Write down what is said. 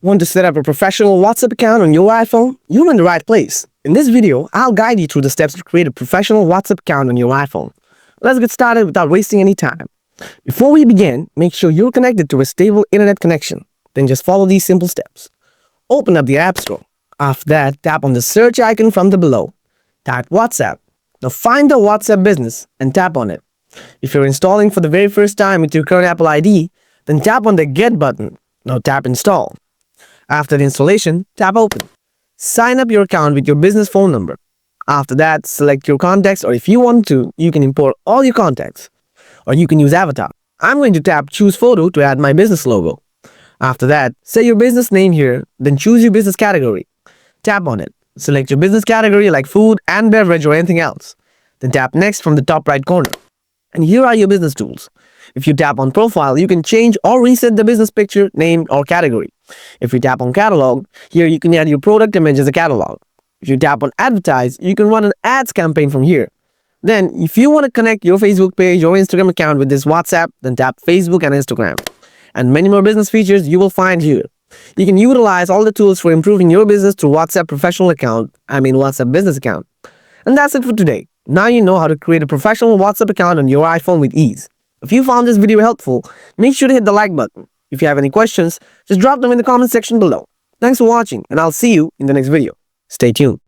Want to set up a professional WhatsApp account on your iPhone? You're in the right place. In this video, I'll guide you through the steps to create a professional WhatsApp account on your iPhone. Let's get started without wasting any time. Before we begin, make sure you're connected to a stable internet connection. Then just follow these simple steps. Open up the App Store. After that, tap on the search icon from the below. Type WhatsApp. Now find the WhatsApp business and tap on it. If you're installing for the very first time with your current Apple ID, then tap on the Get button. Now tap Install. After the installation, tap Open. Sign up your account with your business phone number. After that, select your contacts, or if you want to, you can import all your contacts. Or you can use Avatar. I'm going to tap Choose Photo to add my business logo. After that, say your business name here, then choose your business category. Tap on it. Select your business category like food and beverage or anything else. Then tap Next from the top right corner. And here are your business tools. If you tap on Profile, you can change or reset the business picture, name, or category. If you tap on Catalog, here you can add your product image as a catalog. If you tap on Advertise, you can run an ads campaign from here. Then, if you want to connect your Facebook page or Instagram account with this WhatsApp, then tap Facebook and Instagram. And many more business features you will find here. You can utilize all the tools for improving your business through WhatsApp professional account, WhatsApp business account. And that's it for today. Now you know how to create a professional WhatsApp account on your iPhone with ease. If you found this video helpful, make sure to hit the like button. If you have any questions, just drop them in the comment section below. Thanks for watching, and I'll see you in the next video. Stay tuned.